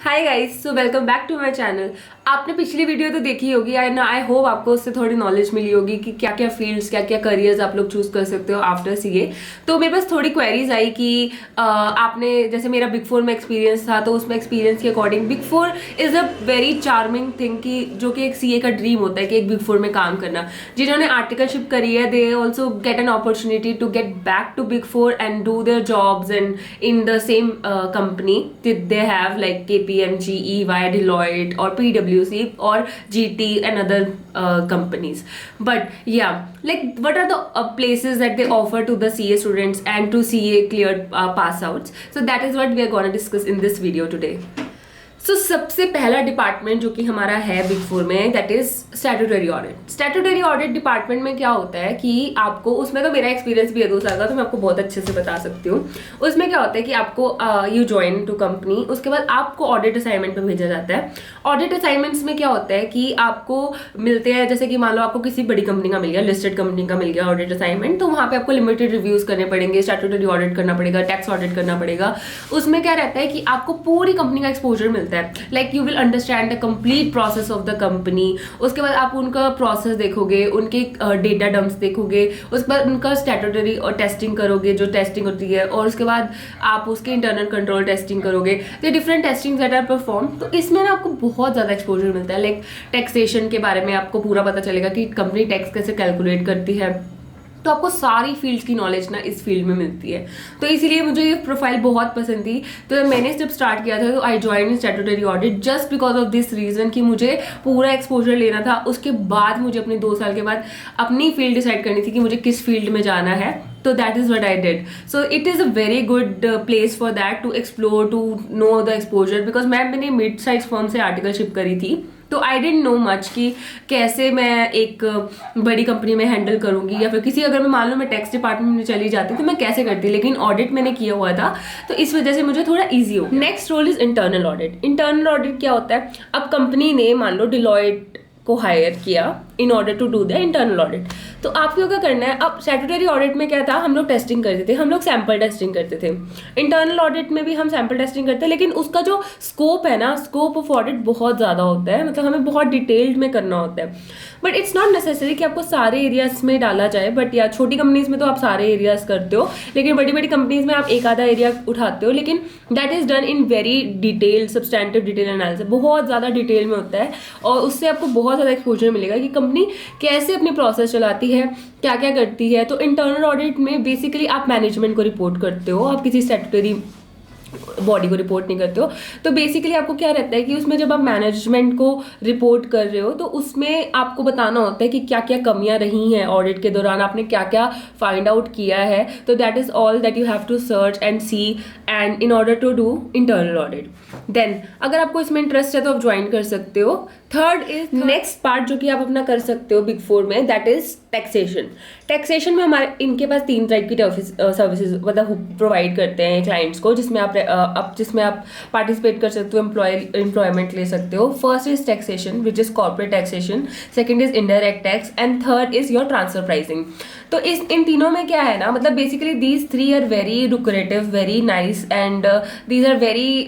Hi guys, so welcome back to my channel. आपने पिछली video तो देखी होगी एंड आई होप आपको उससे थोड़ी नॉलेज मिली होगी कि क्या क्या फील्ड्स, क्या क्या करियर्स आप लोग चूज कर सकते हो आफ्टर सीए। तो मेरे पास थोड़ी क्वेरीज आई कि आपने जैसे मेरा बिग फोर में एक्सपीरियंस था, तो उसमें एक्सपीरियंस के according big four is a very charming thing कि जो कि एक सीए का ड्रीम होता है कि एक बिग फोर में काम करना। जिन्होंने आर्टिकलशिप करी है they also get an opportunity to get back to big four and do their jobs and in the same company they have like KPMG, EY, Deloitte or PwC or GT and other companies. But yeah, like what are the places that they offer to the CA students and to CA cleared pass outs? So that is what we are going to discuss in this video today. सो सबसे पहला department जो कि हमारा है big four में that is statutory audit. Statutory audit department में क्या होता है कि आपको, उसमें तो मेरा एक्सपीरियंस भी है 2 साल का, तो मैं आपको बहुत अच्छे से बता सकती हूँ। उसमें क्या होता है कि आपको यू ज्वाइन टू कंपनी, उसके बाद आपको ऑडिट असाइनमेंट पे भेजा जाता है। ऑडिट असाइनमेंट्स में क्या होता है कि आपको मिलते हैं, जैसे कि मान लो आपको किसी बड़ी कंपनी का मिल गया, लिस्टेड कंपनी का मिल गया ऑडिट असाइनमेंट, तो वहाँ पे आपको लिमिटेड रिव्यूज करने पड़ेंगे, स्टैट्यूटरी ऑडिट करना पड़ेगा, टैक्स ऑडिट करना पड़ेगा। उसमें क्या रहता है कि आपको पूरी कंपनी का एक्सपोजर मिलता है, like you will understand the complete process of the company. उसके बाद आप उनका प्रोसेस देखोगे, उनके डेटा डम्प्स देखोगे, उसके बाद उनका स्टैट्यूटरी और टेस्टिंग करोगे जो टेस्टिंग होती है, और उसके बाद आप उसके इंटरनल कंट्रोल टेस्टिंग करोगे। तो different testing that are perform, तो इसमें ना आपको बहुत ज़्यादा एक्सपोजर मिलता है। लाइक टैक्सेशन के बारे में आपको पूरा पता चलेगा कि कंपनी टैक्स कैसे कैलकुलेट करती है, तो आपको सारी फील्ड्स की नॉलेज ना इस फील्ड में मिलती है। तो इसीलिए मुझे ये प्रोफाइल बहुत पसंद थी। तो मैंने जब स्टार्ट किया था तो I join in statutory audit just because of this reason कि मुझे पूरा एक्सपोजर लेना था। उसके बाद मुझे अपने 2 साल के बाद अपनी फील्ड डिसाइड करनी थी कि मुझे किस फील्ड में जाना है। तो that is what I did. So it is a very good place for that to explore, to know the exposure, because मैंने मिड साइज फर्म से आर्टिकलशिप करी थी, तो आई डिडंट नो मच कि कैसे मैं एक बड़ी कंपनी में हैंडल करूंगी, या फिर किसी, अगर मैं मान लो मैं टैक्स डिपार्टमेंट में चली जाती तो मैं कैसे करती, लेकिन ऑडिट मैंने किया हुआ था तो इस वजह से मुझे थोड़ा ईजी हो। Next role is internal audit. Internal audit क्या होता है? अब कंपनी ने मान लो डिलॉयट को हायर किया in order to do the internal audit, तो आपको क्या करना है? अब स्टैट्यूटरी ऑडिट में क्या था, हम लोग टेस्टिंग करते थे, हम लोग सैंपल टेस्टिंग करते थे। इंटरनल ऑडिट में भी हम सैंपल टेस्टिंग करते हैं, लेकिन उसका जो स्कोप है ना, स्कोप ऑफ ऑडिट बहुत ज़्यादा होता है, मतलब हमें बहुत डिटेल्ड में करना होता है। बट इट्स नॉट नेसेसरी कि आपको सारे एरियाज में डाला जाए, बट या छोटी कंपनीज में तो आप सारे एरियाज करते हो, लेकिन बड़ी बड़ी कंपनीज में आप एक आधा एरिया उठाते हो, लेकिन that is done in very detail, substantive detail analysis, बहुत ज़्यादा डिटेल में होता है, और उससे आपको बहुत ज़्यादा एक्सपोजर मिलेगा कि कंपनी कैसे अपनी प्रोसेस चलाती है, क्या क्या करती है। तो इंटरनल ऑडिट में बेसिकली आप मैनेजमेंट को रिपोर्ट करते हो, आप किसी स्टैट्यूटरी बॉडी को रिपोर्ट नहीं करते हो। तो बेसिकली आपको क्या रहता है कि उसमें जब आप मैनेजमेंट को रिपोर्ट कर रहे हो तो उसमें आपको बताना होता है कि क्या क्या कमियां रही हैं ऑडिट के दौरान, आपने क्या क्या फाइंड आउट किया है। तो that is all that you have to search and see and in order to do internal audit. Then अगर आपको इसमें इंटरेस्ट है तो आप ज्वाइन कर सकते हो। थर्ड इज नेक्स्ट पार्ट जो कि आप अपना कर सकते हो बिग फोर में, दैट इज टैक्सेशन। टैक्सेशन में हमारे इनके पास 3 टाइप की सर्विसेज मतलब प्रोवाइड करते हैं क्लाइंट्स को, जिसमें आप पार्टिसिपेट कर सकते हो, एम्प्लॉयमेंट ले सकते हो। First is taxation which is corporate taxation, second is indirect tax and third is your transfer pricing. तो इन तीनों में क्या है ना, मतलब basically these 3 are very lucrative, very nice and these are very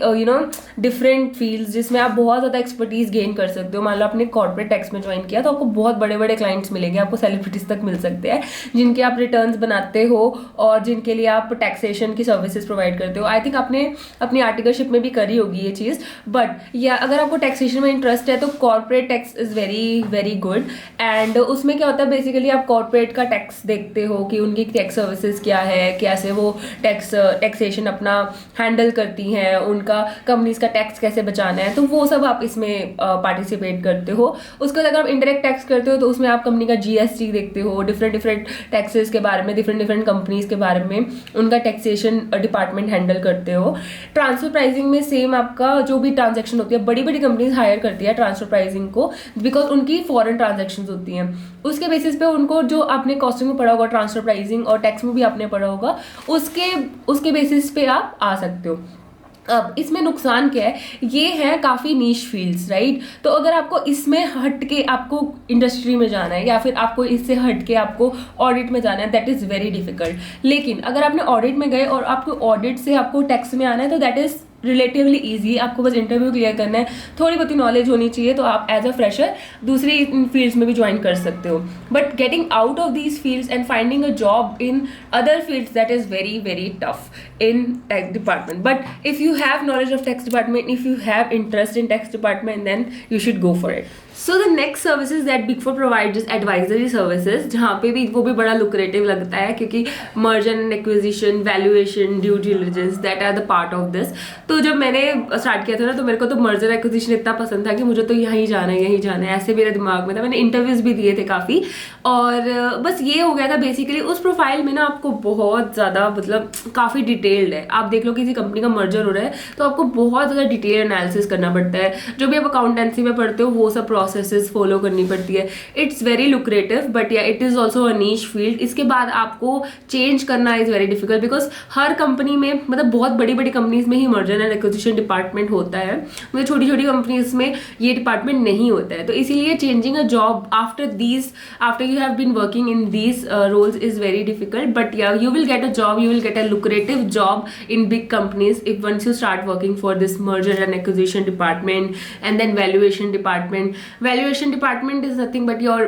different fields जिसमें आप बहुत ज़्यादा एक्सपर्टीज गेन कर सकते हो। मान लो आपने कॉर्पोरेट टैक्स में ज्वाइन किया तो आपको बहुत बड़े बड़े क्लाइंट्स मिलेंगे, आपको सेलिब्रिटीज तक मिल सकते हैं जिनके आप रिटर्न्स बनाते हो और जिनके लिए आप टैक्सेशन की सर्विसेज प्रोवाइड करते हो। आई थिंक आपने अपनी आर्टिकलशिप में भी करी होगी ये चीज़, बट या अगर आपको टैक्सेशन में इंटरेस्ट है तो corporate tax is very very good. And उसमें क्या होता है, बेसिकली आप कॉर्पोरेट का टैक्स देखते हो कि उनकी टैक्स सर्विसेज क्या है, कैसे वो टैक्सेशन अपना हैंडल करती हैं, उनका कंपनीज का टैक्स कैसे बचाना है, तो वो सब आप इसमें पार्टिसिपेट करते हो। उसके बाद अगर आप इंडायरेक्ट टैक्स करते हो तो उसमें आप कंपनी का GST देखते हो, डिफरेंट टैक्सेस के बारे में, डिफरेंट कंपनीज के बारे में उनका टैक्सेशन डिपार्टमेंट हैंडल करते हो। ट्रांसफर प्राइसिंग में सेम आपका जो भी ट्रांजैक्शन होती है, बड़ी बड़ी कंपनीज हायर करती है ट्रांसफर प्राइसिंग को बिकॉज उनकी फॉरेन ट्रांजैक्शंस होती हैं। उसके बेसिस पे उनको जो आपने कॉस्टिंग में पढ़ा होगा ट्रांसफर प्राइसिंग और टैक्स में भी आपने पढ़ा होगा, उसके बेसिस पे आप आ सकते हो। अब इसमें नुकसान क्या है, ये है काफ़ी नीश फील्ड्स, राइट। तो अगर आपको इसमें हट के आपको इंडस्ट्री में जाना है या फिर आपको इससे हट के आपको ऑडिट में जाना है, दैट इज़ वेरी डिफिकल्ट। लेकिन अगर आपने ऑडिट में गए और आपको ऑडिट से आपको टैक्स में आना है तो दैट इज़ रिलेटिवली ईजी है, आपको बस इंटरव्यू क्लियर करना है, थोड़ी बहुत नॉलेज होनी चाहिए, तो आप एज अ फ्रेशर दूसरी फील्ड्स में भी ज्वाइन कर सकते हो. But getting out of these fields and finding a job in other fields, that is very very tough in tech department. But if you have knowledge of tech department, if you have interest in tech department, then you should go for it. So the next services that Big Four provides is advisory services, जहाँ पे भी वो भी बड़ा lucrative लगता है क्योंकि merger and acquisition, valuation, due diligence, that are the part of this. तो जब मैंने स्टार्ट किया था ना, तो मेरे को तो merger acquisition इतना पसंद था कि मुझे तो यहीं जाना है, ऐसे मेरे दिमाग में था. मैंने इंटरव्यूज भी दिए थे काफ़ी, और बस ये हो गया था बेसिकली. उस प्रोफाइल में ना आपको बहुत ज़्यादा मतलब काफ़ी डिटेल्ड है. आप देख लो किसी कंपनी का मर्जर हो रहा है तो आपको बहुत ज़्यादा डिटेल एनालिसिस करना पड़ता है. जो भी आप अकाउंटेंसी में पढ़ते हो वो सब प्रोसेसेस फॉलो करनी पड़ती है. इट्स वेरी लुक्रेटिव, बट या it is also a niche field. इसके बाद आपको चेंज करना is very difficult, because her company में मतलब बहुत बड़ी बड़ी कंपनीज में ही मर्जर एंड एक्विजिशन डिपार्टमेंट होता है, मतलब छोटी छोटी कंपनीज में ये डिपार्टमेंट नहीं होता है. तो इसीलिए changing a job after you have been working in these roles is very difficult. But yeah, you will get a job, you will get a lucrative job in big companies if once you start working for this merger and acquisition department. And then valuation department is nothing but your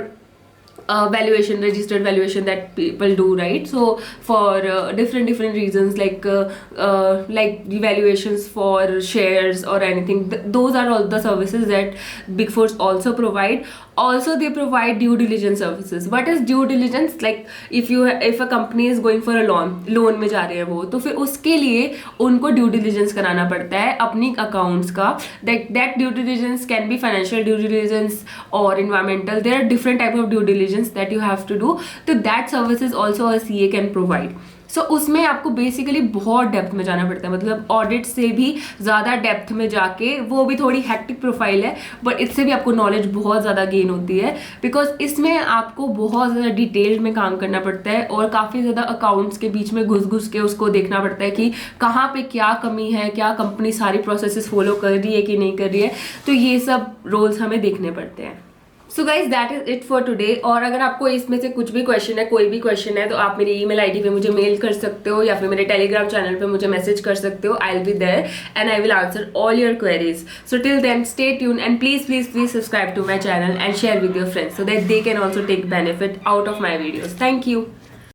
valuation, registered valuation that people do, right? So for different reasons, like valuations for shares or anything, those are all the services that Big Four also provide. Also they provide due diligence services. What is due diligence? Like if a company is going for a loan में जा रहे हैं वो, तो फिर उसके लिए उनको due diligence कराना पड़ता है अपनी accounts का. That due diligence can be financial due diligence or environmental. There are different type of due diligence that you have to do. So that services also a CA can provide. सो उसमें आपको basically बहुत depth में जाना पड़ता है, मतलब audit से भी ज़्यादा डेप्थ में जाके. वो भी थोड़ी हैक्टिक प्रोफाइल है, बट इससे भी आपको नॉलेज बहुत ज़्यादा गेन होती है, बिकॉज इसमें आपको बहुत ज़्यादा डिटेल में काम करना पड़ता है और काफ़ी ज़्यादा अकाउंट्स के बीच में घुस के उसको देखना पड़ता है कि कहाँ पे क्या कमी है, क्या कंपनी सारी प्रोसेसेस फॉलो कर रही है कि नहीं कर रही है. तो ये सब रोल्स हमें देखने पड़ते हैं. So guys that is it for today. और अगर आपको इसमें से कुछ भी क्वेश्चन है, कोई भी क्वेश्चन है, तो आप मेरी ईमेल आईडी पे मुझे मेल कर सकते हो या फिर मेरे टेलीग्राम चैनल पे मुझे मैसेज कर सकते हो. I will be there and I will answer all your queries. So till then stay tune and please subscribe to my channel and share with your friends so that they can also take benefit out of my videos. Thank you.